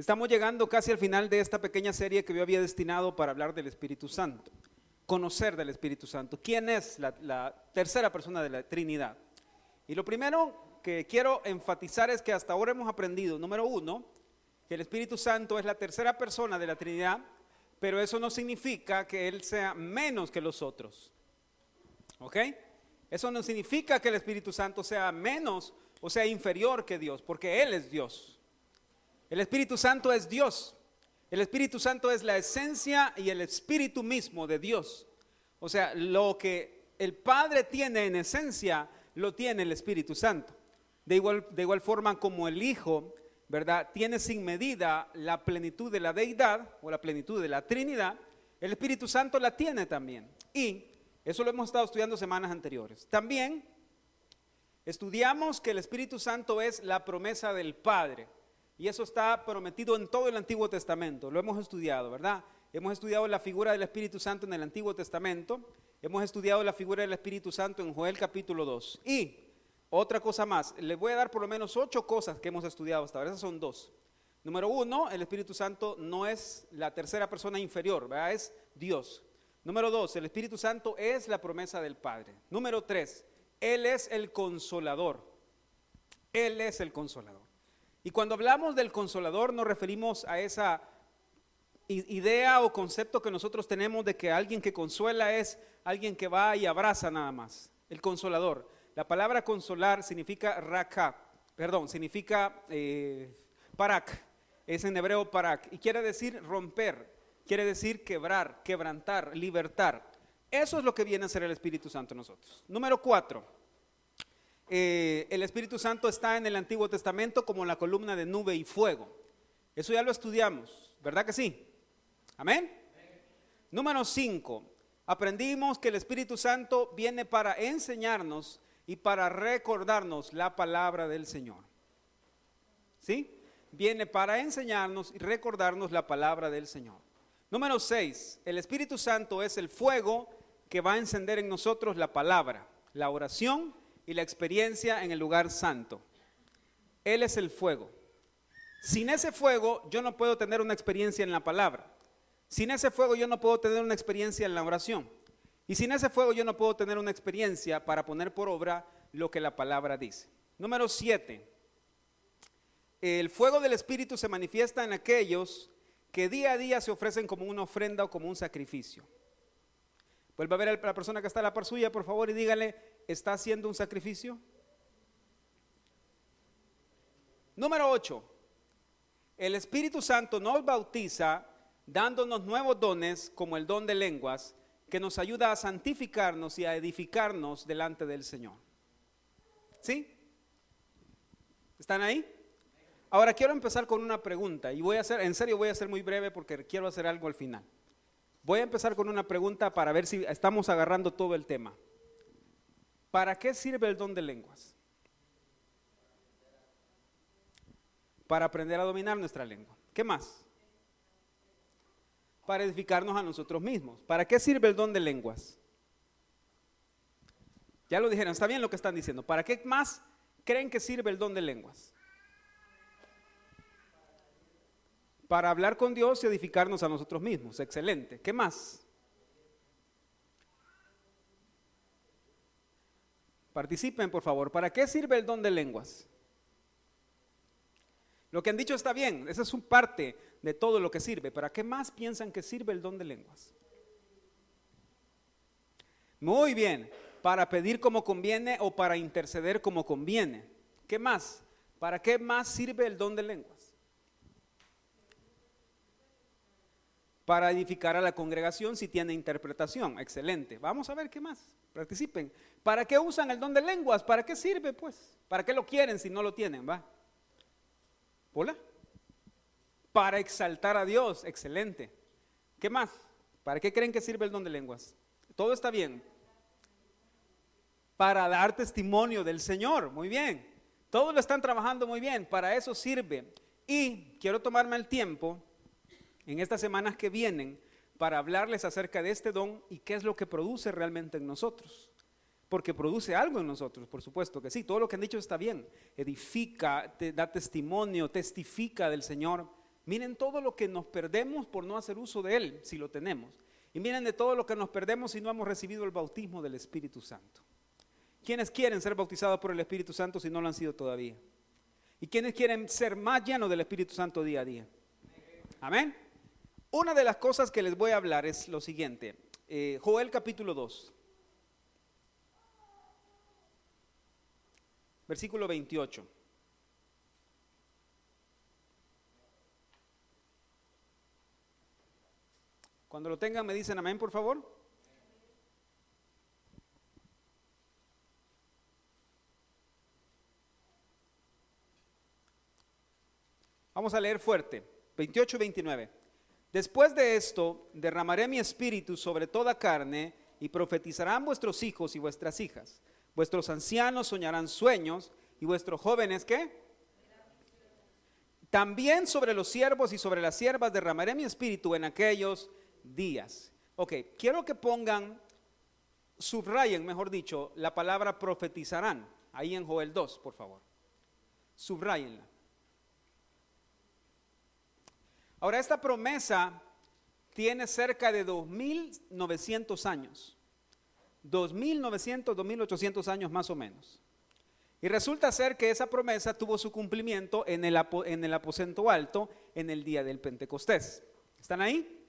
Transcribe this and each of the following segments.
Estamos llegando casi al final de esta pequeña serie que yo había destinado para hablar del Espíritu Santo, conocer del Espíritu Santo. ¿Quién es la tercera persona de la Trinidad? Y lo primero que quiero enfatizar es que hasta ahora hemos aprendido, número uno, que el Espíritu Santo es la tercera persona de la Trinidad, pero eso no significa que Él sea menos que los otros. ¿Ok? Eso no significa que el Espíritu Santo sea menos o sea inferior que Dios, porque Él es Dios. El Espíritu Santo es Dios. El Espíritu Santo es la esencia y el Espíritu mismo de Dios. O sea, lo que el Padre tiene en esencia, lo tiene el Espíritu Santo. De igual forma como el Hijo, ¿verdad?, tiene sin medida la plenitud de la deidad o la plenitud de la Trinidad, el Espíritu Santo la tiene también. Y eso lo hemos estado estudiando semanas anteriores. También estudiamos que el Espíritu Santo es la promesa del Padre. Y eso está prometido en todo el Antiguo Testamento. Lo hemos estudiado, ¿verdad? Hemos estudiado la figura del Espíritu Santo en el Antiguo Testamento. Hemos estudiado la figura del Espíritu Santo en Joel capítulo 2. Y otra cosa más, les voy a dar por lo menos 8 cosas que hemos estudiado hasta ahora. Esas son 2. Número 1, el Espíritu Santo no es la tercera persona inferior, ¿verdad? Es Dios. Número 2, el Espíritu Santo es la promesa del Padre. Número 3, Él es el Consolador. Él es el Consolador. Y cuando hablamos del Consolador nos referimos a esa idea o concepto que nosotros tenemos de que alguien que consuela es alguien que va y abraza nada más. El Consolador. La palabra consolar significa significa parak, es en hebreo parak, y quiere decir romper, quiere decir quebrar, quebrantar, libertar. Eso es lo que viene a ser el Espíritu Santo en nosotros. Número 4. El Espíritu Santo está en el Antiguo Testamento como la columna de nube y fuego. Eso ya lo estudiamos, ¿verdad que sí? ¿Amén? Número 5. Aprendimos que el Espíritu Santo viene para enseñarnos y para recordarnos la palabra del Señor. ¿Sí? Viene para enseñarnos y recordarnos la palabra del Señor. Número 6. El Espíritu Santo es el fuego que va a encender en nosotros la palabra, la oración y la experiencia en el lugar santo. Él es el fuego. Sin ese fuego yo no puedo tener una experiencia en la palabra. Sin ese fuego yo no puedo tener una experiencia en la oración. Y sin ese fuego yo no puedo tener una experiencia para poner por obra lo que la palabra dice. Número 7. El fuego del Espíritu se manifiesta en aquellos que día a día se ofrecen como una ofrenda o como un sacrificio. Vuelva a ver a la persona que está a la par suya, por favor, y dígale, ¿está haciendo un sacrificio? Número 8. El Espíritu Santo nos bautiza dándonos nuevos dones como el don de lenguas que nos ayuda a santificarnos y a edificarnos delante del Señor. ¿Sí? ¿Están ahí? Ahora quiero empezar con una pregunta y voy a ser muy breve porque quiero hacer algo al final. Voy a empezar con una pregunta para ver si estamos agarrando todo el tema. ¿Para qué sirve el don de lenguas? Para aprender a dominar nuestra lengua. ¿Qué más? Para edificarnos a nosotros mismos. ¿Para qué sirve el don de lenguas? Ya lo dijeron, está bien lo que están diciendo. ¿Para qué más creen que sirve el don de lenguas? Para hablar con Dios y edificarnos a nosotros mismos. Excelente. ¿Qué más? Participen, por favor. ¿Para qué sirve el don de lenguas? Lo que han dicho está bien. Esa es un parte de todo lo que sirve. ¿Para qué más piensan que sirve el don de lenguas? Muy bien. Para pedir como conviene o para interceder como conviene. ¿Qué más? ¿Para qué más sirve el don de lenguas? Para edificar a la congregación si tiene interpretación. Excelente. Vamos a ver qué más. Participen. ¿Para qué usan el don de lenguas? ¿Para qué sirve, pues? ¿Para qué lo quieren si no lo tienen? ¿Va? ¿Hola? Para exaltar a Dios. Excelente. ¿Qué más? ¿Para qué creen que sirve el don de lenguas? Todo está bien. Para dar testimonio del Señor. Muy bien. Todos lo están trabajando muy bien. Para eso sirve. Y quiero tomarme el tiempo en estas semanas que vienen para hablarles acerca de este don y qué es lo que produce realmente en nosotros. Porque produce algo en nosotros, por supuesto que sí. Todo lo que han dicho está bien. Edifica, da testimonio, testifica del Señor. Miren todo lo que nos perdemos por no hacer uso de Él, si lo tenemos. Y miren de todo lo que nos perdemos si no hemos recibido el bautismo del Espíritu Santo. ¿Quiénes quieren ser bautizados por el Espíritu Santo si no lo han sido todavía? ¿Y quiénes quieren ser más llenos del Espíritu Santo día a día? Amén. Una de las cosas que les voy a hablar es lo siguiente. Joel capítulo 2. Versículo 28. Cuando lo tengan me dicen amén, por favor. Vamos a leer fuerte, 28 y 29. Después de esto, derramaré mi espíritu sobre toda carne y profetizarán vuestros hijos y vuestras hijas. Vuestros ancianos soñarán sueños y vuestros jóvenes, ¿qué? También sobre los siervos y sobre las siervas derramaré mi espíritu en aquellos días. Ok, quiero que pongan, subrayen, mejor dicho, la palabra profetizarán, ahí en Joel 2, por favor. Subrayenla. Ahora, esta promesa tiene cerca de 2.900 años. 2.900, 2.800 años más o menos. Y resulta ser que esa promesa tuvo su cumplimiento en el aposento alto en el día del Pentecostés. ¿Están ahí?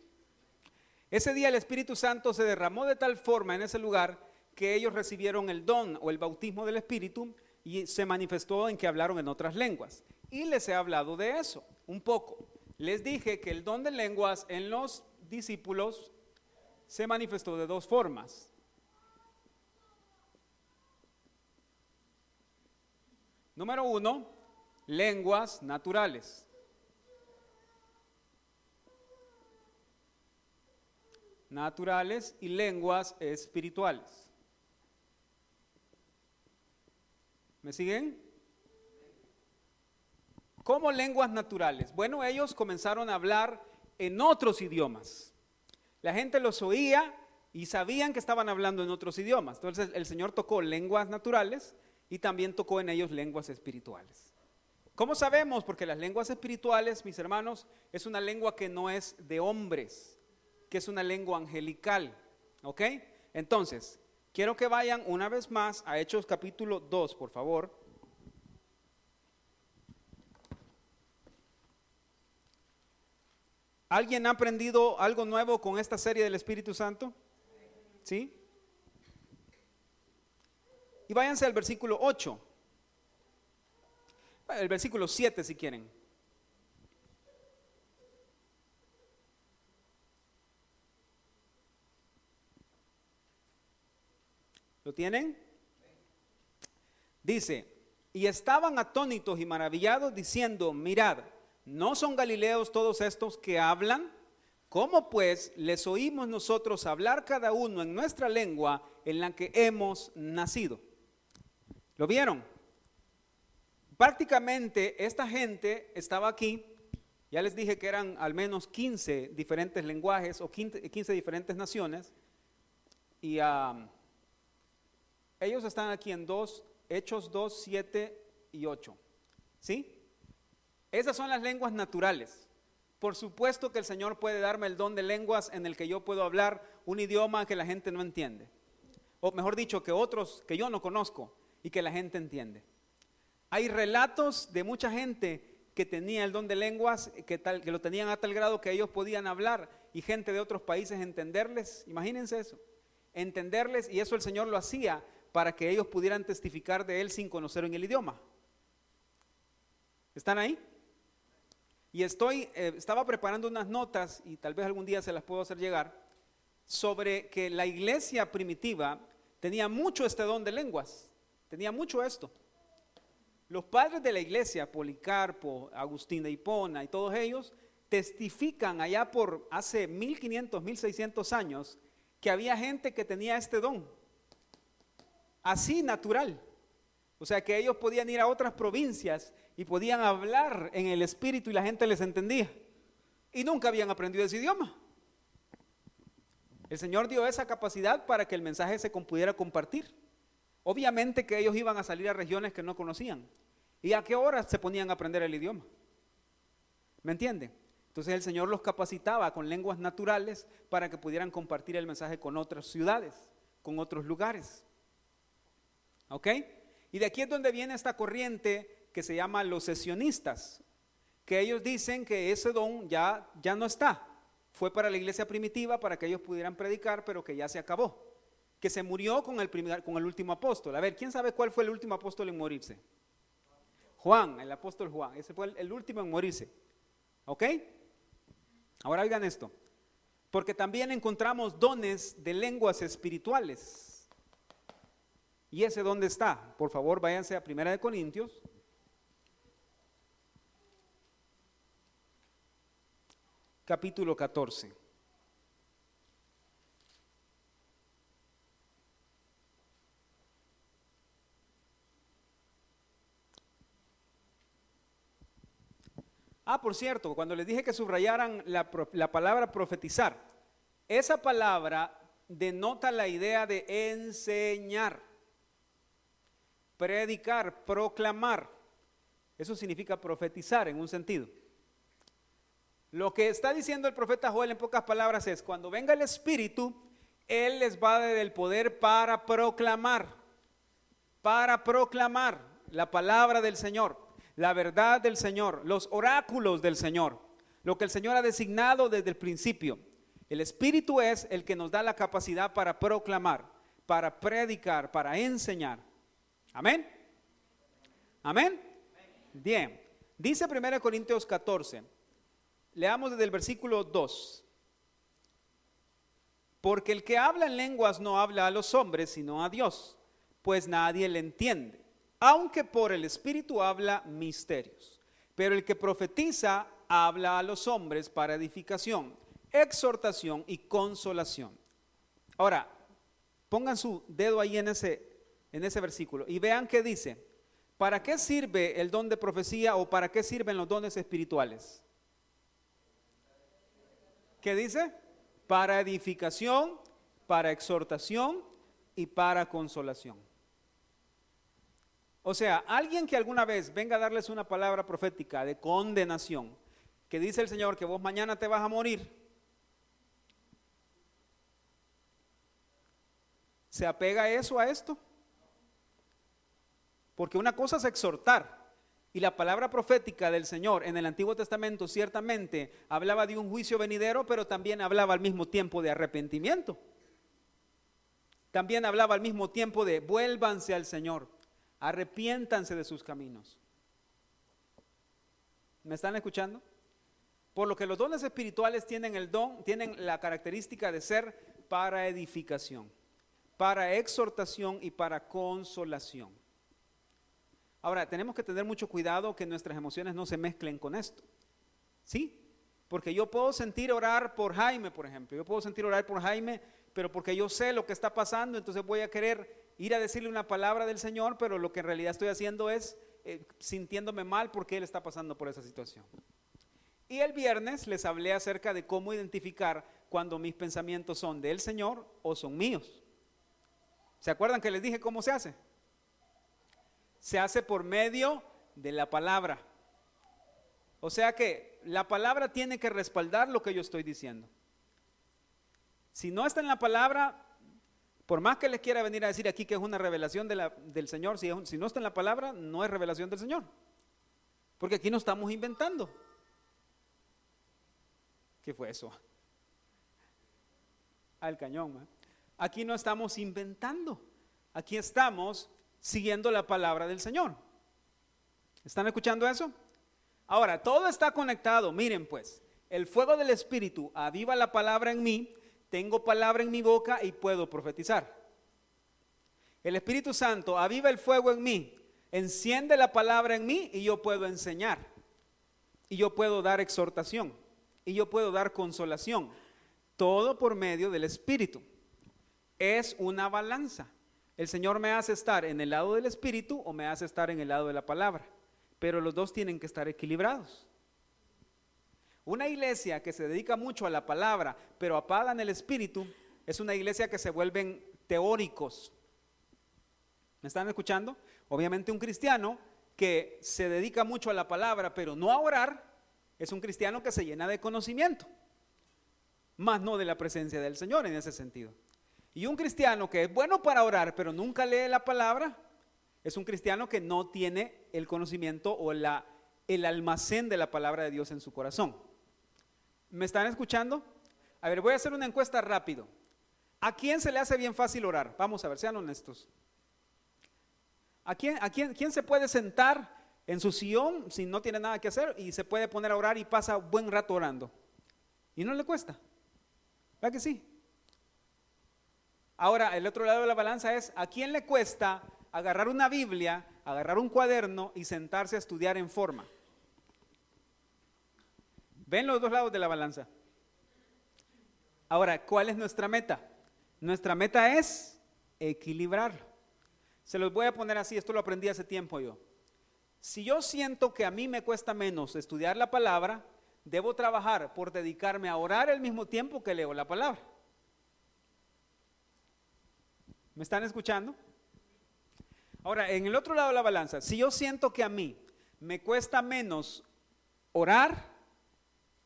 Ese día el Espíritu Santo se derramó de tal forma en ese lugar que ellos recibieron el don o el bautismo del Espíritu y se manifestó en que hablaron en otras lenguas. Y les he hablado de eso un poco. Les dije que el don de lenguas en los discípulos se manifestó de dos formas. Número 1, lenguas naturales. Naturales y lenguas espirituales. ¿Me siguen? ¿Cómo lenguas naturales? Bueno, ellos comenzaron a hablar en otros idiomas. La gente los oía y sabían que estaban hablando en otros idiomas. Entonces el Señor tocó lenguas naturales y también tocó en ellos lenguas espirituales. ¿Cómo sabemos? Porque las lenguas espirituales, mis hermanos, es una lengua que no es de hombres, que es una lengua angelical. ¿Ok? Entonces, quiero que vayan una vez más a Hechos capítulo 2, por favor. ¿Alguien ha aprendido algo nuevo con esta serie del Espíritu Santo? ¿Sí? Y váyanse al versículo 8. El versículo 7 si quieren. ¿Lo tienen? Dice, y estaban atónitos y maravillados diciendo, mirad, ¿no son galileos todos estos que hablan? ¿Cómo pues les oímos nosotros hablar cada uno en nuestra lengua en la que hemos nacido? ¿Lo vieron? Prácticamente esta gente estaba aquí, ya les dije que eran al menos 15 diferentes lenguajes o 15 diferentes naciones, y ellos están aquí en Hechos 2, 7 y 8, ¿sí? Esas son las lenguas naturales. Por supuesto que el Señor puede darme el don de lenguas en el que yo puedo hablar un idioma que la gente no entiende. O mejor dicho, que otros que yo no conozco y que la gente entiende. Hay relatos de mucha gente que tenía el don de lenguas, que lo tenían a tal grado que ellos podían hablar y gente de otros países entenderles. Imagínense eso. Entenderles, y eso el Señor lo hacía para que ellos pudieran testificar de Él sin conocer en el idioma. ¿Están ahí? Y estaba preparando unas notas y tal vez algún día se las puedo hacer llegar sobre que la iglesia primitiva tenía mucho este don de lenguas, tenía mucho esto. Los padres de la iglesia, Policarpo, Agustín de Hipona y todos ellos testifican allá por hace 1500, 1600 años que había gente que tenía este don, así natural. O sea que ellos podían ir a otras provincias y podían hablar en el espíritu y la gente les entendía. Y nunca habían aprendido ese idioma. El Señor dio esa capacidad para que el mensaje se pudiera compartir. Obviamente que ellos iban a salir a regiones que no conocían. ¿Y a qué hora se ponían a aprender el idioma? ¿Me entienden? Entonces el Señor los capacitaba con lenguas naturales para que pudieran compartir el mensaje con otras ciudades, con otros lugares. ¿Ok? Y de aquí es donde viene esta corriente que se llama los sesionistas, que ellos dicen que ese don ya no está. Fue para la iglesia primitiva, para que ellos pudieran predicar, pero que ya se acabó. Que se murió con el último apóstol. A ver, ¿quién sabe cuál fue el último apóstol en morirse? Juan, el apóstol Juan. Ese fue el último en morirse. ¿Ok? Ahora oigan esto. Porque también encontramos dones de lenguas espirituales. ¿Y ese dónde está? Por favor, váyanse a 1 Corintios. Capítulo 14. Por cierto, cuando les dije que subrayaran la palabra profetizar, esa palabra denota la idea de enseñar, predicar, proclamar. Eso significa profetizar en un sentido. Lo que está diciendo el profeta Joel en pocas palabras es: cuando venga el Espíritu, Él les va a dar el poder para proclamar la palabra del Señor, la verdad del Señor, los oráculos del Señor, lo que el Señor ha designado desde el principio. El Espíritu es el que nos da la capacidad para proclamar, para predicar, para enseñar. Amén. Amén. Bien, dice 1 Corintios 14, leamos desde el versículo 2. Porque el que habla en lenguas no habla a los hombres, sino a Dios, pues nadie le entiende, aunque por el Espíritu habla misterios. Pero el que profetiza habla a los hombres para edificación, exhortación y consolación. Ahora, pongan su dedo ahí en ese versículo y vean qué dice. ¿Para qué sirve el don de profecía o para qué sirven los dones espirituales? ¿Qué dice? Para edificación, para exhortación y para consolación. O sea, alguien que alguna vez venga a darles una palabra profética de condenación, que dice el Señor que vos mañana te vas a morir, ¿se apega eso a esto? Porque una cosa es exhortar, y la palabra profética del Señor en el Antiguo Testamento ciertamente hablaba de un juicio venidero, pero también hablaba al mismo tiempo de arrepentimiento. También hablaba al mismo tiempo de vuélvanse al Señor, arrepiéntanse de sus caminos. ¿Me están escuchando? Por lo que los dones espirituales tienen la característica de ser para edificación, para exhortación y para consolación. Ahora, tenemos que tener mucho cuidado que nuestras emociones no se mezclen con esto. ¿Sí? Porque yo puedo sentir orar por Jaime, por ejemplo. Yo puedo sentir orar por Jaime, pero porque yo sé lo que está pasando, entonces voy a querer ir a decirle una palabra del Señor, pero lo que en realidad estoy haciendo es sintiéndome mal porque él está pasando por esa situación. Y el viernes les hablé acerca de cómo identificar cuando mis pensamientos son del Señor o son míos. ¿Se acuerdan que les dije cómo se hace? Se hace por medio de la palabra. O sea que la palabra tiene que respaldar lo que yo estoy diciendo. Si no está en la palabra, por más que les quiera venir a decir aquí que es una revelación del Señor, si no está en la palabra, no es revelación del Señor. Porque aquí no estamos inventando. ¿Qué fue eso? Al cañón, ¿eh? Aquí no estamos inventando. Aquí estamos siguiendo la palabra del Señor. ¿Están escuchando eso? Ahora, todo está conectado. Miren pues, el fuego del Espíritu aviva la palabra en mí, tengo palabra en mi boca y puedo profetizar. El Espíritu Santo aviva el fuego en mí, enciende la palabra en mí y yo puedo enseñar. Y yo puedo dar exhortación. Y yo puedo dar consolación. Todo por medio del Espíritu. Es una balanza. El Señor me hace estar en el lado del Espíritu o me hace estar en el lado de la palabra. Pero los dos tienen que estar equilibrados. Una iglesia que se dedica mucho a la palabra, pero apagan el Espíritu, es una iglesia que se vuelven teóricos. ¿Me están escuchando? Obviamente un cristiano que se dedica mucho a la palabra, pero no a orar, Es un cristiano que se llena de conocimiento, más no de la presencia del Señor en ese sentido. Y un cristiano que es bueno para orar, pero nunca lee la palabra, es un cristiano que no tiene el conocimiento o el almacén de la palabra de Dios en su corazón. ¿Me están escuchando? A ver, voy a hacer una encuesta rápido. ¿A quién se le hace bien fácil orar? Vamos a ver, sean honestos. ¿Quién se puede sentar en su sillón si no tiene nada que hacer y se puede poner a orar y pasa un buen rato orando? Y no le cuesta. ¿Verdad que sí? Ahora, el otro lado de la balanza es, ¿a quién le cuesta agarrar una Biblia, agarrar un cuaderno y sentarse a estudiar en forma? ¿Ven los dos lados de la balanza? Ahora, ¿cuál es nuestra meta? Nuestra meta es equilibrarlo. Se los voy a poner así, esto lo aprendí hace tiempo yo. Si yo siento que a mí me cuesta menos estudiar la palabra, debo trabajar por dedicarme a orar al mismo tiempo que leo la palabra. ¿Me están escuchando? Ahora, en el otro lado de la balanza, si yo siento que a mí me cuesta menos orar,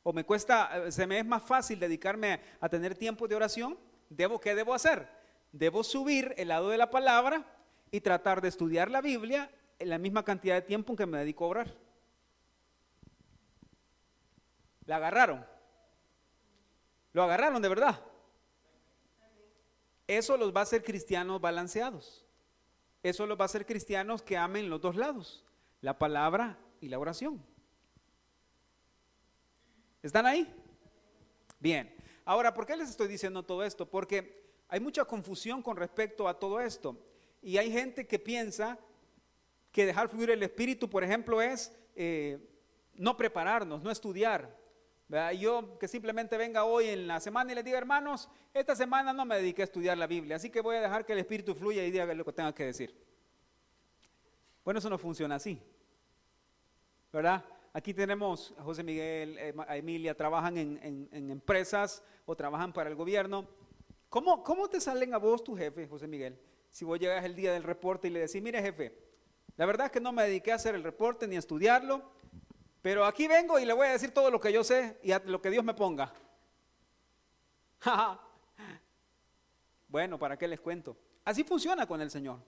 o se me es más fácil dedicarme a tener tiempo de oración, ¿qué debo hacer? Debo subir el lado de la palabra y tratar de estudiar la Biblia en la misma cantidad de tiempo en que me dedico a orar. ¿La agarraron? ¿Lo agarraron de verdad? Eso los va a hacer cristianos balanceados. Eso los va a hacer cristianos que amen los dos lados, la palabra y la oración. ¿Están ahí? Bien. Ahora, ¿por qué les estoy diciendo todo esto? Porque hay mucha confusión con respecto a todo esto. Y hay gente que piensa que dejar fluir el Espíritu, por ejemplo, es no prepararnos, no estudiar. ¿Verdad? Yo que simplemente venga hoy en la semana y les diga, hermanos, esta semana no me dediqué a estudiar la Biblia, así que voy a dejar que el Espíritu fluya y diga lo que tenga que decir. Bueno, eso no funciona así, ¿verdad? Aquí tenemos a José Miguel, a Emilia, trabajan en empresas o trabajan para el gobierno. ¿Cómo te salen a vos tu jefe, José Miguel? Si vos llegas el día del reporte y le decís, mire jefe, la verdad es que no me dediqué a hacer el reporte ni a estudiarlo, pero aquí vengo y le voy a decir todo lo que yo sé y a lo que Dios me ponga. Bueno, ¿para qué les cuento? Así funciona con el Señor.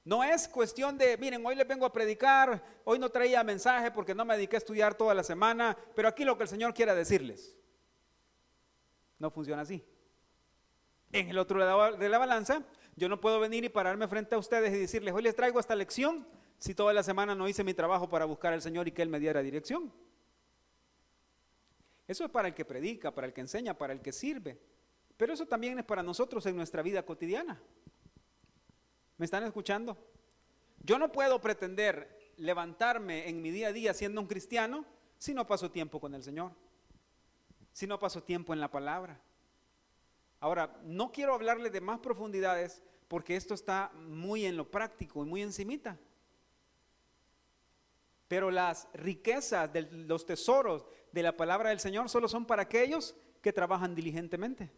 No es cuestión de, miren, hoy les vengo a predicar, hoy no traía mensaje porque no me dediqué a estudiar toda la semana, pero aquí lo que el Señor quiera decirles. No funciona así. En el otro lado de la balanza, yo no puedo venir y pararme frente a ustedes y decirles, hoy les traigo esta lección, si toda la semana no hice mi trabajo para buscar al Señor y que Él me diera dirección. Eso es para el que predica, para el que enseña, para el que sirve. Pero eso también es para nosotros en nuestra vida cotidiana. ¿Me están escuchando? Yo no puedo pretender levantarme en mi día a día siendo un cristiano si no paso tiempo con el Señor, si no paso tiempo en la palabra. Ahora, no quiero hablarle de más profundidades porque esto está muy en lo práctico y muy encimita. Pero las riquezas de los tesoros de la palabra del Señor solo son para aquellos que trabajan diligentemente.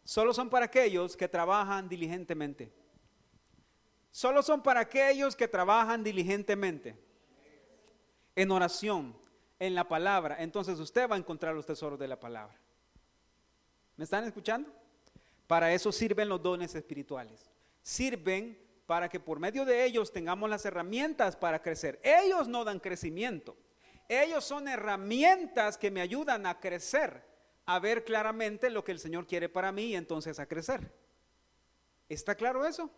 Solo son para aquellos que trabajan diligentemente. Solo son para aquellos que trabajan diligentemente. En oración, en la palabra. Entonces usted va a encontrar los tesoros de la palabra. ¿Me están escuchando? Para eso sirven los dones espirituales. Sirven para que por medio de ellos tengamos las herramientas para crecer. Ellos no dan crecimiento. Ellos son herramientas que me ayudan a crecer, a ver claramente lo que el Señor quiere para mí y entonces a crecer. ¿Está claro eso?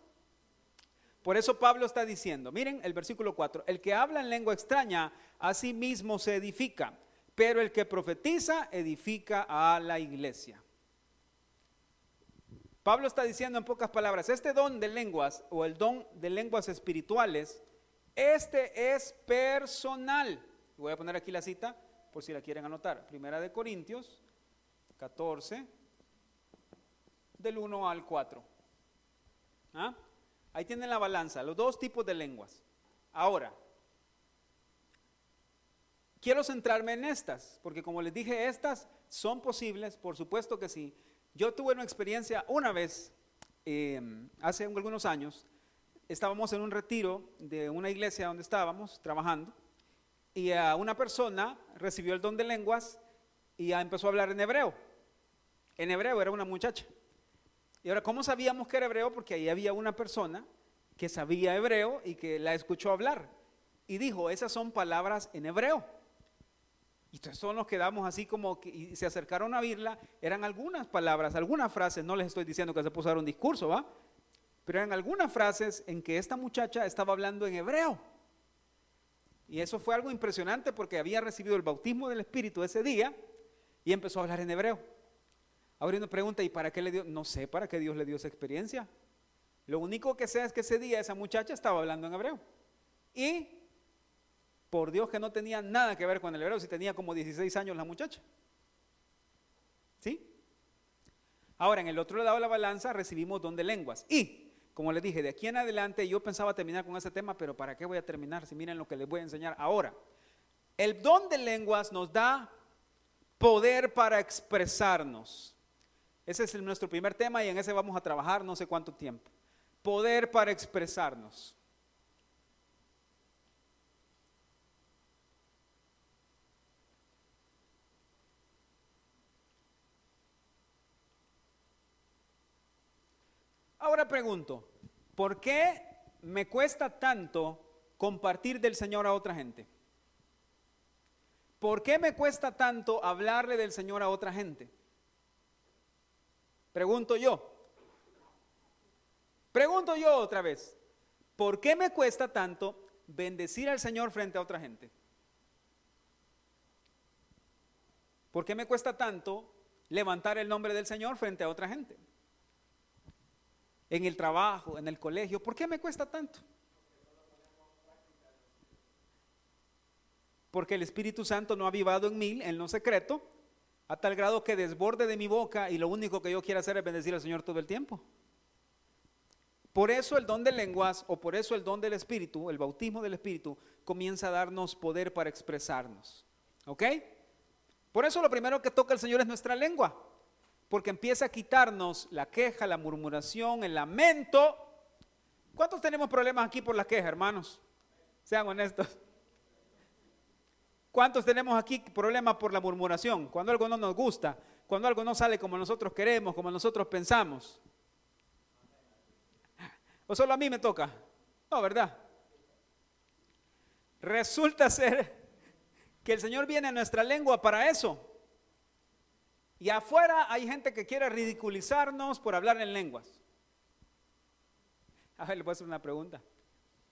Por eso Pablo está diciendo, miren el versículo 4, el que habla en lengua extraña a sí mismo se edifica, pero el que profetiza edifica a la iglesia. Pablo está diciendo en pocas palabras, este don de lenguas o el don de lenguas espirituales, este es personal. Voy a poner aquí la cita por si la quieren anotar. Primera de Corintios 14, del 1 al 4. ¿Ah? Ahí tienen la balanza, los dos tipos de lenguas. Ahora, quiero centrarme en estas, porque como les dije, estas son posibles, por supuesto que sí. Yo tuve una experiencia una vez, hace algunos años, estábamos en un retiro de una iglesia donde estábamos trabajando y a una persona recibió el don de lenguas y ya empezó a hablar en hebreo. En hebreo, era una muchacha. Y ahora, ¿cómo sabíamos que era hebreo? Porque ahí había una persona que sabía hebreo y que la escuchó hablar. Y dijo, esas son palabras en hebreo. Y entonces todos nos quedamos así como que, y se acercaron a oírla. Eran algunas palabras, algunas frases, no les estoy diciendo que se puso a dar un discurso, ¿va? Pero eran algunas frases en que esta muchacha estaba hablando en hebreo. Y eso fue algo impresionante porque había recibido el bautismo del Espíritu ese día y empezó a hablar en hebreo. Ahora uno pregunta, ¿y para qué le dio? No sé para qué Dios le dio esa experiencia. Lo único que sé es que ese día esa muchacha estaba hablando en hebreo. Y por Dios que no tenía nada que ver con el hebreo, si tenía como 16 años la muchacha. ¿Sí? Ahora, en el otro lado de la balanza recibimos don de lenguas. Y, como les dije, de aquí en adelante yo pensaba terminar con ese tema, pero ¿para qué voy a terminar? Si miren lo que les voy a enseñar ahora. El don de lenguas nos da poder para expresarnos. Ese es nuestro primer tema y en ese vamos a trabajar no sé cuánto tiempo. Poder para expresarnos. Ahora pregunto, ¿por qué me cuesta tanto compartir del Señor a otra gente? ¿Por qué me cuesta tanto hablarle del Señor a otra gente? Pregunto yo otra vez, ¿por qué me cuesta tanto bendecir al Señor frente a otra gente? ¿Por qué me cuesta tanto levantar el nombre del Señor frente a otra gente? En el trabajo, en el colegio, ¿por qué me cuesta tanto? Porque el Espíritu Santo no ha avivado en mí, en lo secreto, a tal grado que desborde de mi boca y lo único que yo quiero hacer es bendecir al Señor todo el tiempo. Por eso el don de lenguas o por eso el don del Espíritu, el bautismo del Espíritu, comienza a darnos poder para expresarnos. ¿Ok? Por eso lo primero que toca el Señor es nuestra lengua, porque empieza a quitarnos la queja, la murmuración, el lamento. ¿Cuántos tenemos problemas aquí por la queja, hermanos? Sean honestos. ¿Cuántos tenemos aquí problemas por la murmuración? Cuando algo no nos gusta, cuando algo no sale como nosotros queremos, como nosotros pensamos. ¿O solo a mí me toca? No, ¿verdad? Resulta ser que el Señor viene a nuestra lengua para eso. Y afuera hay gente que quiere ridiculizarnos por hablar en lenguas. A ver, les voy a hacer una pregunta.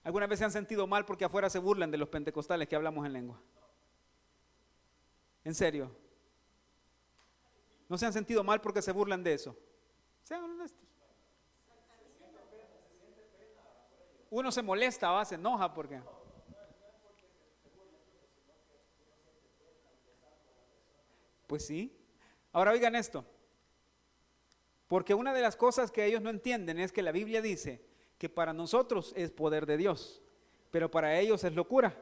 ¿Alguna vez se han sentido mal porque afuera se burlan de los pentecostales que hablamos en lengua? ¿En serio? ¿No se han sentido mal porque se burlan de eso? Sean honestos. Uno se molesta, se enoja porque... Pues sí. Ahora oigan esto. Porque una de las cosas que ellos no entienden es que la Biblia dice que para nosotros es poder de Dios, pero para ellos es locura.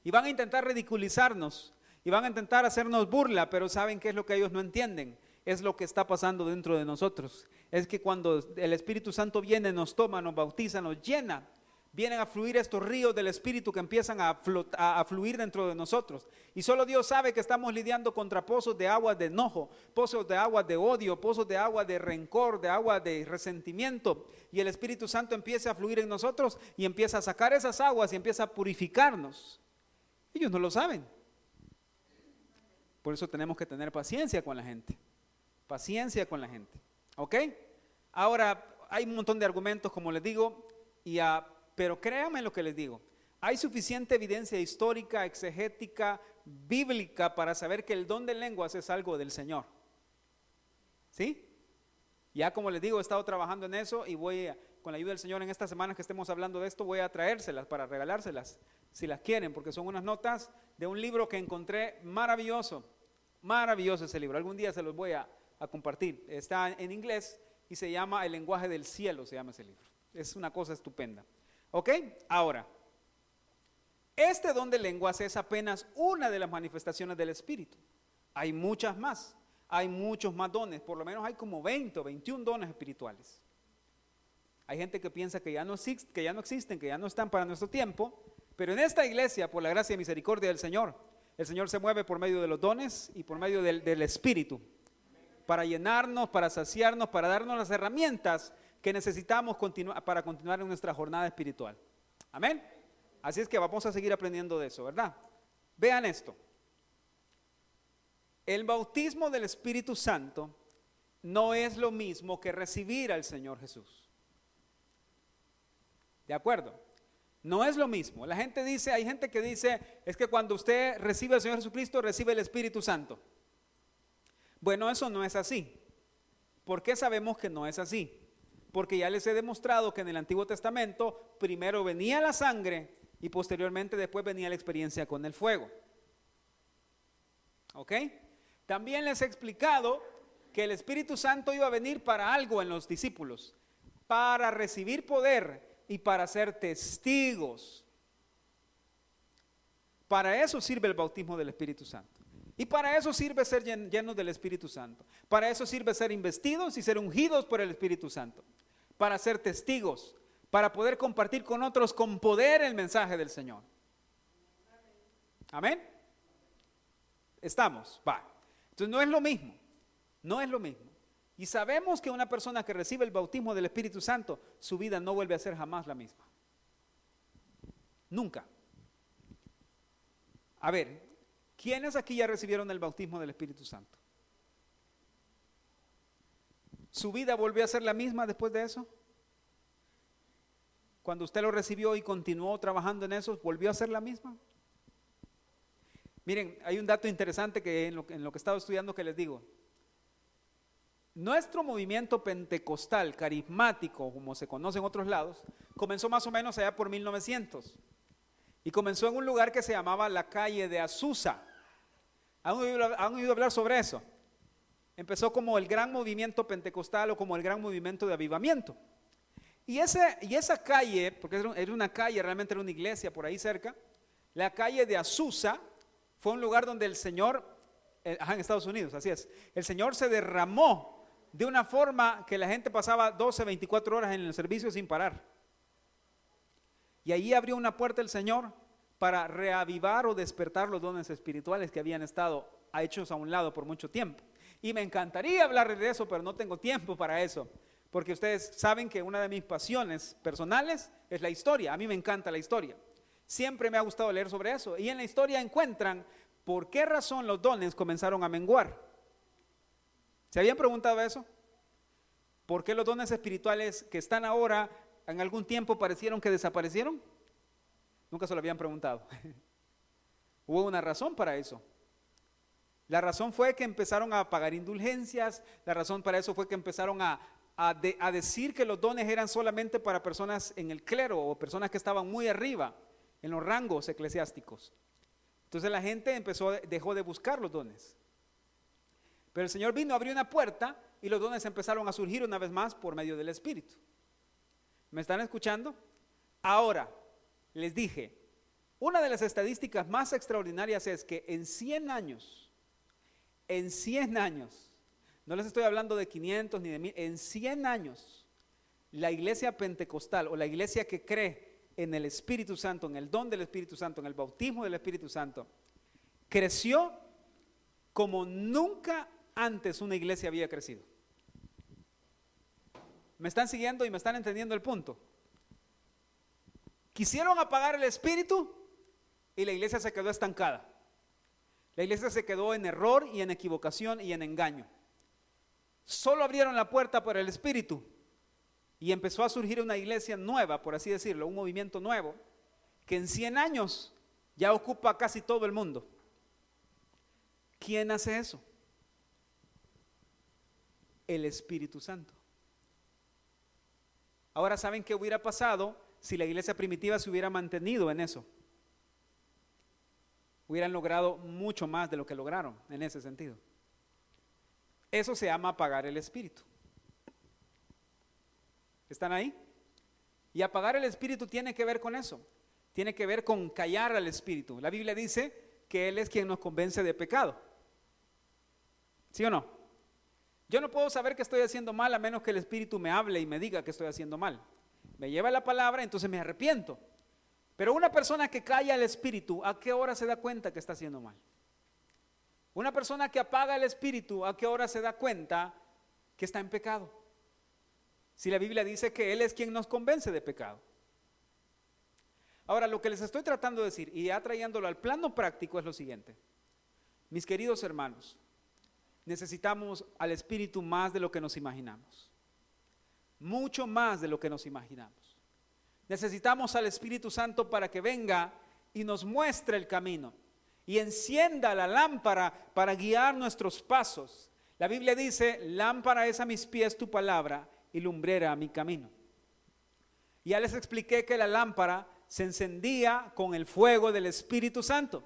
Y van a intentar ridiculizarnos. Y van a intentar hacernos burla, pero ¿saben qué es lo que ellos no entienden? Es lo que está pasando dentro de nosotros. Es que cuando el Espíritu Santo viene, nos toma, nos bautiza, nos llena, vienen a fluir estos ríos del Espíritu que empiezan a fluir dentro de nosotros. Y solo Dios sabe que estamos lidiando contra pozos de agua de enojo, pozos de agua de odio, pozos de agua de rencor, de agua de resentimiento. Y el Espíritu Santo empieza a fluir en nosotros y empieza a sacar esas aguas y empieza a purificarnos. Ellos no lo saben. Por eso tenemos que tener paciencia con la gente. Paciencia con la gente. ¿Ok? Ahora, hay un montón de argumentos, como les digo, pero créanme lo que les digo. Hay suficiente evidencia histórica, exegética, bíblica para saber que el don de lenguas es algo del Señor. ¿Sí? Ya como les digo, he estado trabajando en eso y con la ayuda del Señor en estas semanas que estemos hablando de esto, voy a traérselas para regalárselas, si las quieren, porque son unas notas de un libro que encontré maravilloso. Maravilloso ese libro. Algún día se los voy a compartir. Está en inglés y se llama El lenguaje del cielo, se llama ese libro. Es una cosa estupenda. ¿Ok? Ahora, este don de lenguas es apenas una de las manifestaciones del Espíritu. Hay muchas más. Hay muchos más dones. Por lo menos hay como 20 o 21 dones espirituales. Hay gente que piensa que ya no existen, que ya no están para nuestro tiempo. Pero en esta iglesia, por la gracia y misericordia del Señor, el Señor se mueve por medio de los dones y por medio del Espíritu, para llenarnos, para saciarnos, para darnos las herramientas que necesitamos para continuar en nuestra jornada espiritual. Amén. Así es que vamos a seguir aprendiendo de eso, ¿verdad? Vean esto. El bautismo del Espíritu Santo no es lo mismo que recibir al Señor Jesús. ¿De acuerdo? No es lo mismo. La gente dice, hay gente que dice, es que cuando usted recibe al Señor Jesucristo, recibe el Espíritu Santo. Bueno, eso no es así. ¿Por qué sabemos que no es así? Porque ya les he demostrado que en el Antiguo Testamento primero venía la sangre y posteriormente después venía la experiencia con el fuego. ¿Ok? También les he explicado que el Espíritu Santo iba a venir para algo en los discípulos, para recibir poder y para ser testigos. Para eso sirve el bautismo del Espíritu Santo. Y para eso sirve ser llenos del Espíritu Santo. Para eso sirve ser investidos y ser ungidos por el Espíritu Santo. Para ser testigos, para poder compartir con otros con poder el mensaje del Señor. Amén. Estamos, va. Entonces no es lo mismo, no es lo mismo. Y sabemos que una persona que recibe el bautismo del Espíritu Santo, su vida no vuelve a ser jamás la misma. Nunca. A ver, ¿quiénes aquí ya recibieron el bautismo del Espíritu Santo? ¿Su vida volvió a ser la misma después de eso? Cuando usted lo recibió y continuó trabajando en eso, ¿volvió a ser la misma? Miren, hay un dato interesante que en lo que he estado estudiando que les digo. Nuestro movimiento pentecostal, carismático, como se conoce en otros lados, comenzó más o menos allá por 1900. Y comenzó en un lugar que se llamaba la calle de Azusa. ¿Han oído hablar sobre eso? Empezó como el gran movimiento pentecostal o como el gran movimiento de avivamiento. Y esa calle, porque era una calle, realmente era una iglesia por ahí cerca, la calle de Azusa fue un lugar donde el Señor, en Estados Unidos, así es, el Señor se derramó de una forma que la gente pasaba 12, 24 horas en el servicio sin parar. Y ahí abrió una puerta el Señor para reavivar o despertar los dones espirituales que habían estado hechos a un lado por mucho tiempo. Y me encantaría hablar de eso, pero no tengo tiempo para eso, porque ustedes saben que una de mis pasiones personales es la historia. A mí me encanta la historia. Siempre me ha gustado leer sobre eso. Y en la historia encuentran por qué razón los dones comenzaron a menguar. ¿Se habían preguntado eso? ¿Por qué los dones espirituales que están ahora en algún tiempo parecieron que desaparecieron? Nunca se lo habían preguntado. Hubo una razón para eso. La razón fue que empezaron a pagar indulgencias. La razón para eso fue que empezaron a decir que los dones eran solamente para personas en el clero o personas que estaban muy arriba en los rangos eclesiásticos. Entonces la gente dejó de buscar los dones. Pero el Señor vino, abrió una puerta y los dones empezaron a surgir una vez más por medio del Espíritu. ¿Me están escuchando? Ahora, les dije, una de las estadísticas más extraordinarias es que en 100 años, no les estoy hablando de 500 ni de 1000, en 100 años, la iglesia pentecostal o la iglesia que cree en el Espíritu Santo, en el don del Espíritu Santo, en el bautismo del Espíritu Santo, creció como nunca antes una iglesia había crecido. ¿Me están siguiendo y me están entendiendo el punto? Quisieron apagar el Espíritu y la iglesia se quedó estancada. La iglesia se quedó en error y en equivocación y en engaño. Solo abrieron la puerta para el Espíritu y empezó a surgir una iglesia nueva, por así decirlo, un movimiento nuevo, que en 100 años ya ocupa casi todo el mundo. ¿Quién hace eso? El Espíritu Santo. Ahora, ¿saben qué hubiera pasado si la iglesia primitiva se hubiera mantenido en eso? Hubieran logrado mucho más de lo que lograron en ese sentido. Eso se llama apagar el Espíritu. ¿Están ahí? Y apagar el Espíritu tiene que ver con eso. Tiene que ver con callar al Espíritu. La Biblia dice que Él es quien nos convence de pecado. ¿Sí o no? Yo no puedo saber que estoy haciendo mal a menos que el Espíritu me hable y me diga que estoy haciendo mal. Me lleva la palabra, entonces me arrepiento. Pero una persona que calla el espíritu, ¿a qué hora se da cuenta que está haciendo mal? Una persona que apaga el espíritu, ¿a qué hora se da cuenta que está en pecado? Si la Biblia dice que Él es quien nos convence de pecado. Ahora, lo que les estoy tratando de decir, y ya trayéndolo al plano práctico, es lo siguiente. Mis queridos hermanos, necesitamos al Espíritu más de lo que nos imaginamos. Mucho más de lo que nos imaginamos. Necesitamos al Espíritu Santo para que venga y nos muestre el camino y encienda la lámpara para guiar nuestros pasos. La Biblia dice, lámpara es a mis pies tu palabra y lumbrera a mi camino. Y ya les expliqué que la lámpara se encendía con el fuego del Espíritu Santo.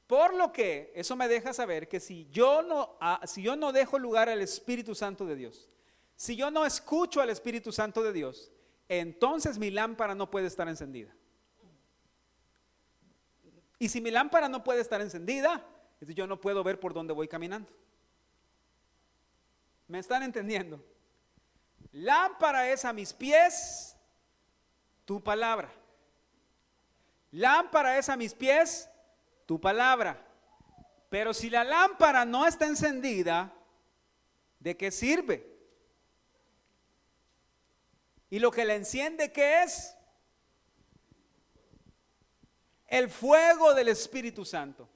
Por lo que eso me deja saber que si yo no dejo lugar al Espíritu Santo de Dios, si yo no escucho al Espíritu Santo de Dios, entonces mi lámpara no puede estar encendida. Y si mi lámpara no puede estar encendida, entonces yo no puedo ver por dónde voy caminando. ¿Me están entendiendo? Lámpara es a mis pies tu palabra. Lámpara es a mis pies tu palabra. Pero si la lámpara no está encendida, ¿de qué sirve? Y lo que la enciende, ¿qué es? El fuego del Espíritu Santo.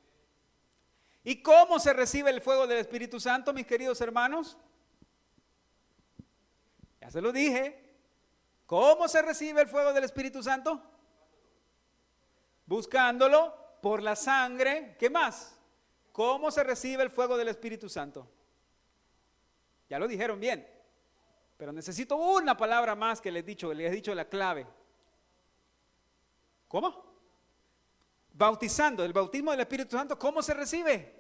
¿Y cómo se recibe el fuego del Espíritu Santo, mis queridos hermanos? Ya se lo dije. ¿Cómo se recibe el fuego del Espíritu Santo? Buscándolo por la sangre. ¿Qué más? ¿Cómo se recibe el fuego del Espíritu Santo? Ya lo dijeron bien. Pero necesito una palabra más que les he dicho la clave. ¿Cómo? Bautizando. El bautismo del Espíritu Santo, ¿cómo se recibe?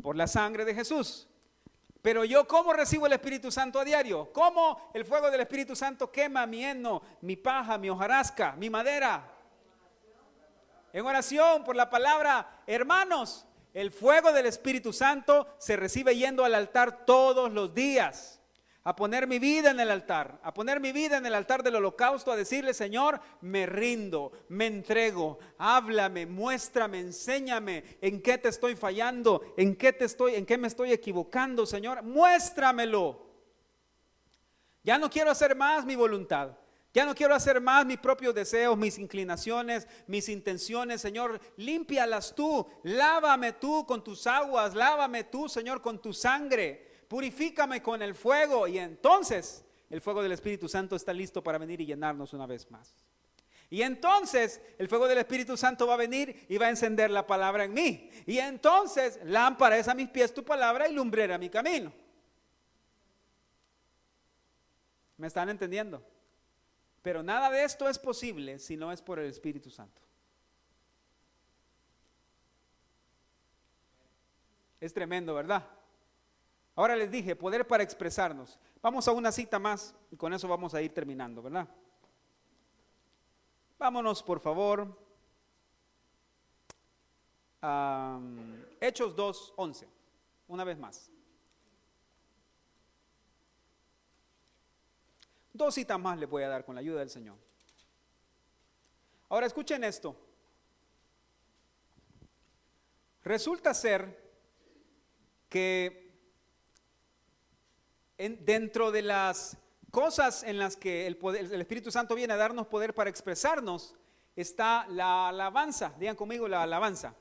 Por la sangre de Jesús. Pero yo, ¿cómo recibo el Espíritu Santo a diario? ¿Cómo el fuego del Espíritu Santo quema mi heno, mi paja, mi hojarasca, mi madera? En oración, por la palabra. Hermanos, el fuego del Espíritu Santo se recibe yendo al altar todos los días. A poner mi vida en el altar, a poner mi vida en el altar del holocausto, a decirle, Señor, me rindo, me entrego, háblame, muéstrame, enséñame en qué te estoy fallando, en qué me estoy equivocando, Señor, muéstramelo. Ya no quiero hacer más mi voluntad, ya no quiero hacer más mis propios deseos, mis inclinaciones, mis intenciones, Señor, límpialas tú, lávame tú con tus aguas, lávame tú, Señor, con tu sangre. Purifícame con el fuego y entonces el fuego del Espíritu Santo está listo para venir y llenarnos una vez más. Y entonces el fuego del Espíritu Santo va a venir y va a encender la palabra en mí. Y entonces lámpara es a mis pies tu palabra y lumbrera mi camino. ¿Me están entendiendo? Pero nada de esto es posible si no es por el Espíritu Santo. Es tremendo, ¿verdad? Ahora les dije, poder para expresarnos. Vamos a una cita más y con eso vamos a ir terminando, ¿verdad? Vámonos, por favor. Hechos 2:11. Una vez más. 2 citas más les voy a dar con la ayuda del Señor. Ahora escuchen esto. Resulta ser que dentro de las cosas en las que el Espíritu Santo viene a darnos poder para expresarnos, está la alabanza. Digan conmigo la alabanza.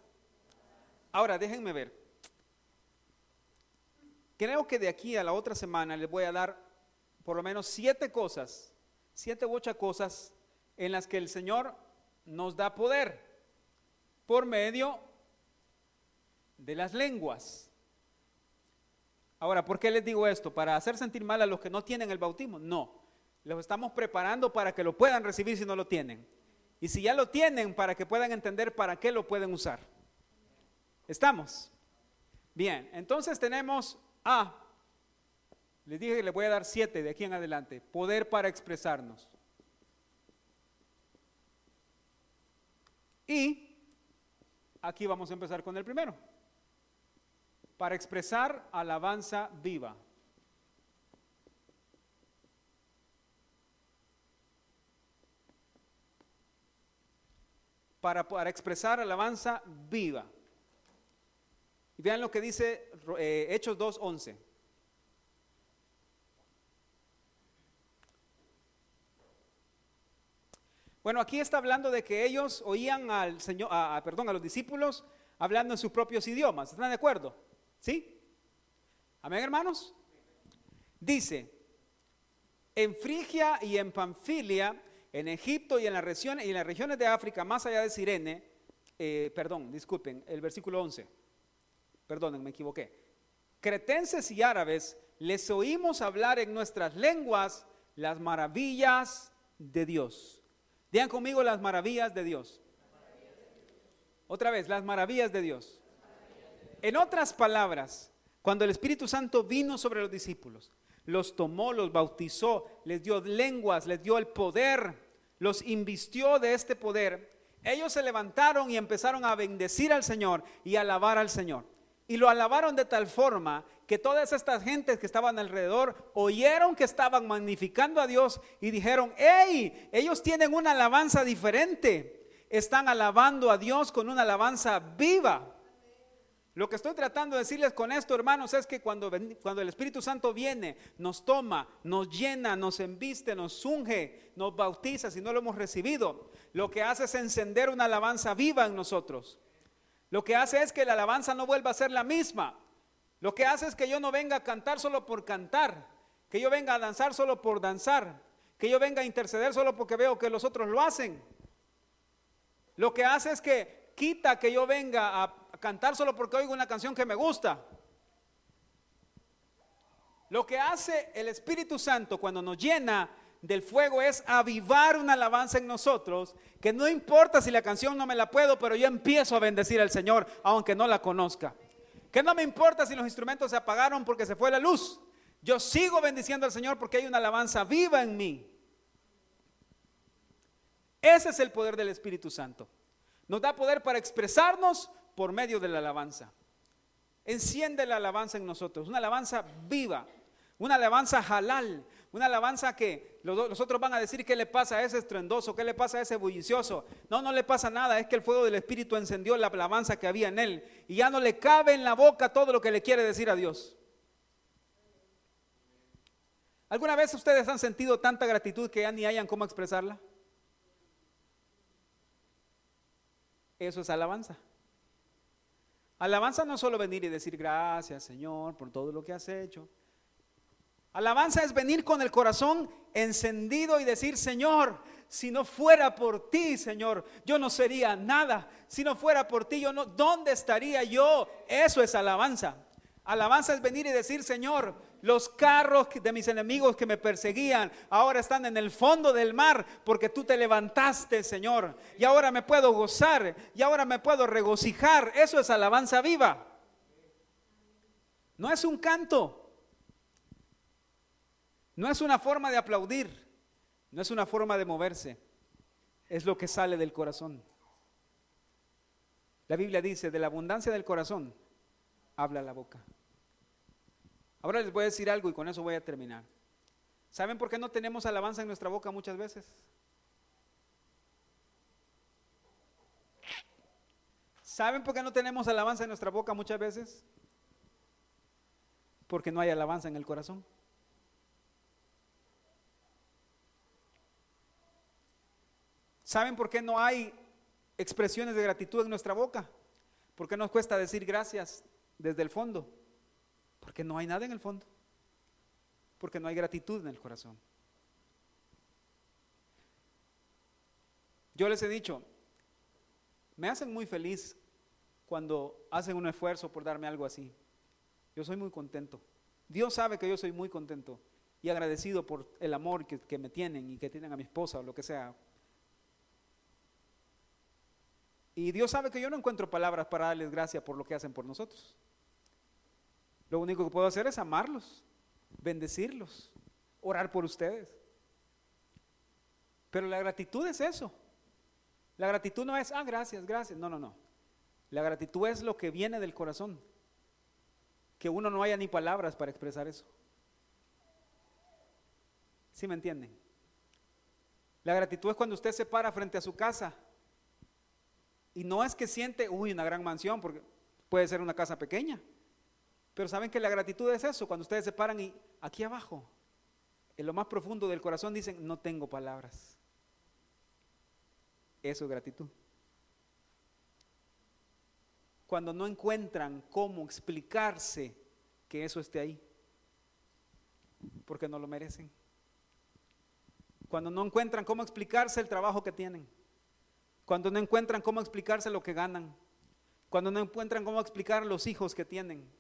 Ahora déjenme ver. Creo que de aquí a la otra semana les voy a dar por lo menos 7 cosas, 7 u 8 cosas en las que el Señor nos da poder por medio de las lenguas. Ahora, ¿por qué les digo esto? ¿Para hacer sentir mal a los que no tienen el bautismo? No, los estamos preparando para que lo puedan recibir si no lo tienen. Y si ya lo tienen, para que puedan entender para qué lo pueden usar. ¿Estamos? Bien, entonces tenemos les dije que les voy a dar 7 de aquí en adelante. Poder para expresarnos. Y aquí vamos a empezar con el primero. Para expresar alabanza viva. para expresar alabanza viva. Y vean lo que dice Hechos 2:11. Bueno, aquí está hablando de que ellos oían al Señor, a los discípulos hablando en sus propios idiomas. ¿Están de acuerdo? ¿Sí? Amén, hermanos. Dice, en Frigia y en Panfilia, en Egipto y en las regiones de África, más allá de Cirene, disculpen, el versículo 11, perdonen, me equivoqué. Cretenses y árabes, les oímos hablar en nuestras lenguas las maravillas de Dios. Digan conmigo las maravillas de Dios. Otra vez, las maravillas de Dios. En otras palabras, cuando el Espíritu Santo vino sobre los discípulos, los tomó, los bautizó, les dio lenguas, les dio el poder, los invistió de este poder, ellos se levantaron y empezaron a bendecir al Señor y a alabar al Señor. Y lo alabaron de tal forma que todas estas gentes que estaban alrededor oyeron que estaban magnificando a Dios y dijeron, ¡hey! Ellos tienen una alabanza diferente. Están alabando a Dios con una alabanza viva. Lo que estoy tratando de decirles con esto, hermanos, es que cuando el Espíritu Santo viene, nos toma, nos llena, nos embiste, nos unge, nos bautiza, si no lo hemos recibido, lo que hace es encender una alabanza viva en nosotros. Lo que hace es que la alabanza no vuelva a ser la misma. Lo que hace es que yo no venga a cantar solo por cantar, que yo venga a danzar solo por danzar, que yo venga a interceder solo porque veo que los otros lo hacen. Lo que hace es que quita que yo venga a cantar solo porque oigo una canción que me gusta. Lo que hace el Espíritu Santo cuando nos llena del fuego es avivar una alabanza en nosotros, que no importa si la canción no me la puedo, pero yo empiezo a bendecir al Señor aunque no la conozca. Que no me importa si los instrumentos se apagaron porque se fue la luz, yo sigo bendiciendo al Señor porque hay una alabanza viva en mí. Ese es el poder del Espíritu Santo. Nos da poder para expresarnos por medio de la alabanza. Enciende la alabanza en nosotros, una alabanza viva, una alabanza halal, una alabanza que los otros van a decir: ¿qué le pasa a ese estruendoso? ¿Qué le pasa a ese bullicioso? No, no le pasa nada, es que el fuego del Espíritu encendió la alabanza que había en él y ya no le cabe en la boca todo lo que le quiere decir a Dios. ¿Alguna vez ustedes han sentido tanta gratitud que ya ni hayan cómo expresarla? Eso es alabanza. Alabanza no es solo venir y decir gracias, Señor, por todo lo que has hecho. Alabanza es venir con el corazón encendido y decir: Señor, si no fuera por ti, Señor, yo no sería nada. Si no fuera por ti, ¿dónde estaría yo? Eso es alabanza. Alabanza es venir y decir: Señor, los carros de mis enemigos que me perseguían ahora están en el fondo del mar porque tú te levantaste, Señor, y ahora me puedo gozar y ahora me puedo regocijar. Eso es alabanza viva. No es un canto. No es una forma de aplaudir, no es una forma de moverse, es lo que sale del corazón. La Biblia dice: de la abundancia del corazón habla la boca. Ahora les voy a decir algo y con eso voy a terminar. ¿Saben por qué no tenemos alabanza en nuestra boca muchas veces? ¿Saben por qué no tenemos alabanza en nuestra boca muchas veces? Porque no hay alabanza en el corazón. ¿Saben por qué no hay expresiones de gratitud en nuestra boca? ¿Por qué nos cuesta decir gracias desde el fondo? Porque no hay nada en el fondo. Porque no hay gratitud en el corazón. Yo les he dicho, me hacen muy feliz cuando hacen un esfuerzo por darme algo así. Yo soy muy contento. Dios sabe que yo soy muy contento y agradecido por el amor que me tienen y que tienen a mi esposa o lo que sea. Y Dios sabe que yo no encuentro palabras para darles gracias por lo que hacen por nosotros. Lo único que puedo hacer es amarlos, bendecirlos, orar por ustedes. Pero la gratitud es eso. La gratitud no es, gracias, gracias. No, no, no. La gratitud es lo que viene del corazón. Que uno no haya ni palabras para expresar eso. ¿Sí me entienden? La gratitud es cuando usted se para frente a su casa Y no es que siente, una gran mansión, porque puede ser una casa pequeña. Pero saben que la gratitud es eso, cuando ustedes se paran y aquí abajo, en lo más profundo del corazón dicen, no tengo palabras. Eso es gratitud. Cuando no encuentran cómo explicarse que eso esté ahí, porque no lo merecen. Cuando no encuentran cómo explicarse el trabajo que tienen. Cuando no encuentran cómo explicarse lo que ganan. Cuando no encuentran cómo explicar los hijos que tienen.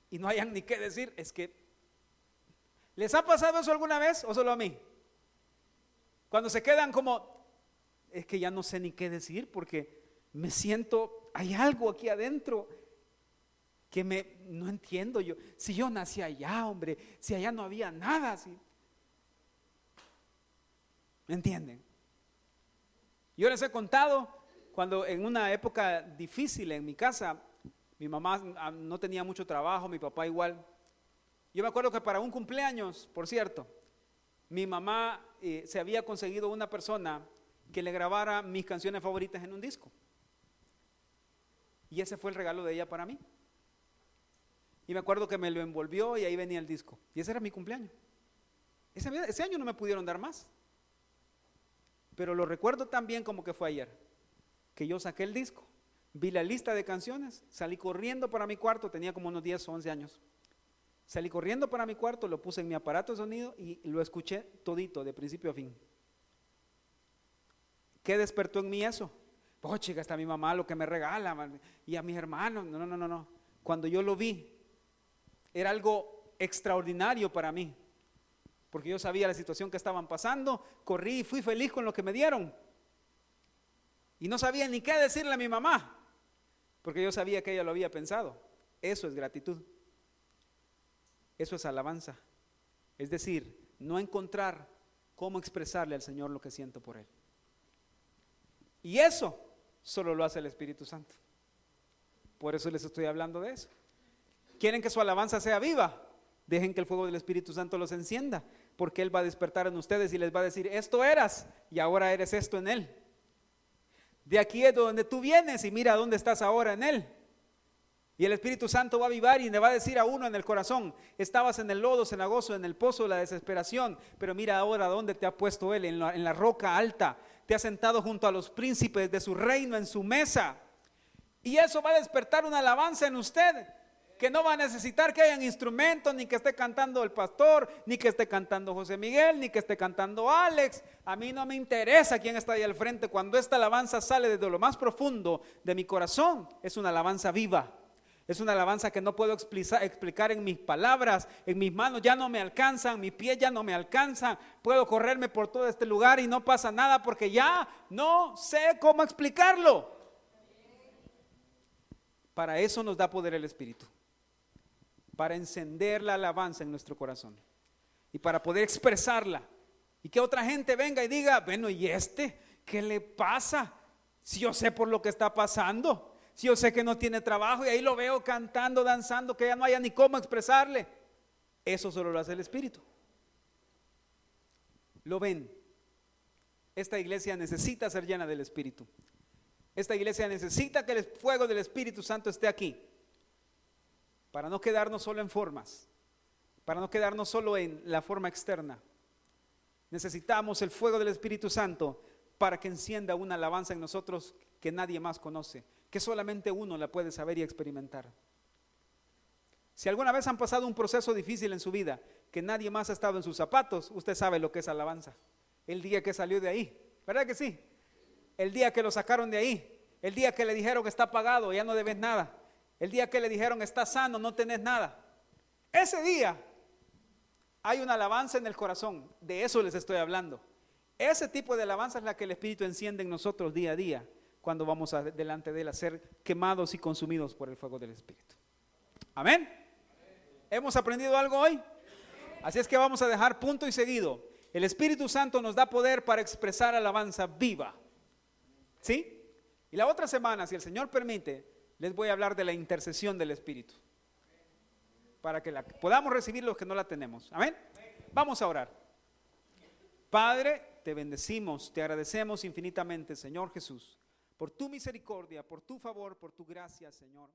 Y no hayan ni qué decir, es que, ¿les ha pasado eso alguna vez o solo a mí? Cuando se quedan como, es que ya no sé ni qué decir porque me siento, hay algo aquí adentro que no entiendo yo. Si yo nací allá, hombre, si allá no había nada, ¿sí? ¿Me entienden? Yo les he contado cuando en una época difícil en mi casa, mi mamá no tenía mucho trabajo, mi papá igual. Yo me acuerdo que para un cumpleaños, por cierto, mi mamá se había conseguido una persona que le grabara mis canciones favoritas en un disco. Y ese fue el regalo de ella para mí. Y me acuerdo que me lo envolvió y ahí venía el disco. Y ese era mi cumpleaños. Ese año no me pudieron dar más. Pero lo recuerdo tan bien como que fue ayer, que yo saqué el disco, vi la lista de canciones, salí corriendo para mi cuarto, tenía como unos 10 o 11 años. Salí corriendo para mi cuarto, lo puse en mi aparato de sonido y lo escuché todito, de principio a fin. ¿Qué despertó en mí eso? Oh, chica, está mi mamá, lo que me regala, y a mis hermanos. No. Cuando yo lo vi, era algo extraordinario para mí. Porque yo sabía la situación que estaban pasando, corrí y fui feliz con lo que me dieron. Y no sabía ni qué decirle a mi mamá, porque yo sabía que ella lo había pensado. Eso es gratitud. Eso es alabanza. Es decir, no encontrar cómo expresarle al Señor lo que siento por Él. Y eso solo lo hace el Espíritu Santo. Por eso les estoy hablando de eso. ¿Quieren que su alabanza sea viva? Dejen que el fuego del Espíritu Santo los encienda, porque Él va a despertar en ustedes y les va a decir, esto eras y ahora eres esto en Él. De aquí es donde tú vienes y mira dónde estás ahora en Él. Y el Espíritu Santo va a avivar y le va a decir a uno en el corazón, estabas en el lodo cenagoso, en el pozo de la desesperación, pero mira ahora dónde te ha puesto Él, en la roca alta. Te ha sentado junto a los príncipes de su reino en su mesa. Y eso va a despertar una alabanza en usted, que no va a necesitar que hayan instrumentos, ni que esté cantando el pastor, ni que esté cantando José Miguel, ni que esté cantando Alex. A mí no me interesa quién está ahí al frente. Cuando esta alabanza sale desde lo más profundo de mi corazón, es una alabanza viva. Es una alabanza que no puedo explicar en mis palabras, en mis manos ya no me alcanzan, mis pies ya no me alcanzan. Puedo correrme por todo este lugar y no pasa nada porque ya no sé cómo explicarlo. Para eso nos da poder el Espíritu. Para encender la alabanza en nuestro corazón y para poder expresarla y que otra gente venga y diga, bueno, ¿y qué le pasa? Si yo sé por lo que está pasando, si yo sé que no tiene trabajo y ahí lo veo cantando, danzando, que ya no haya ni cómo expresarle. Eso solo lo hace el Espíritu. ¿Lo ven? Esta iglesia necesita ser llena del Espíritu. Esta iglesia necesita que el fuego del Espíritu Santo esté aquí. Para no quedarnos solo en formas, para no quedarnos solo en la forma externa. Necesitamos el fuego del Espíritu Santo para que encienda una alabanza en nosotros que nadie más conoce, que solamente uno la puede saber y experimentar. Si alguna vez han pasado un proceso difícil en su vida, que nadie más ha estado en sus zapatos, usted sabe lo que es alabanza. El día que salió de ahí, ¿verdad que sí? El día que lo sacaron de ahí, el día que le dijeron que está pagado, ya no debes nada. El día que le dijeron está sano, no tenés nada. Ese día hay una alabanza en el corazón. De eso les estoy hablando. Ese tipo de alabanza es la que el Espíritu enciende en nosotros día a día, cuando vamos delante de Él a ser quemados y consumidos por el fuego del Espíritu. Amén. ¿Hemos aprendido algo hoy? Así es que vamos a dejar punto y seguido. El Espíritu Santo nos da poder para expresar alabanza viva. ¿Sí? Y la otra semana, si el Señor permite, les voy a hablar de la intercesión del Espíritu, para que podamos recibir los que no la tenemos. Amén. Vamos a orar. Padre, te bendecimos, te agradecemos infinitamente, Señor Jesús, por tu misericordia, por tu favor, por tu gracia, Señor.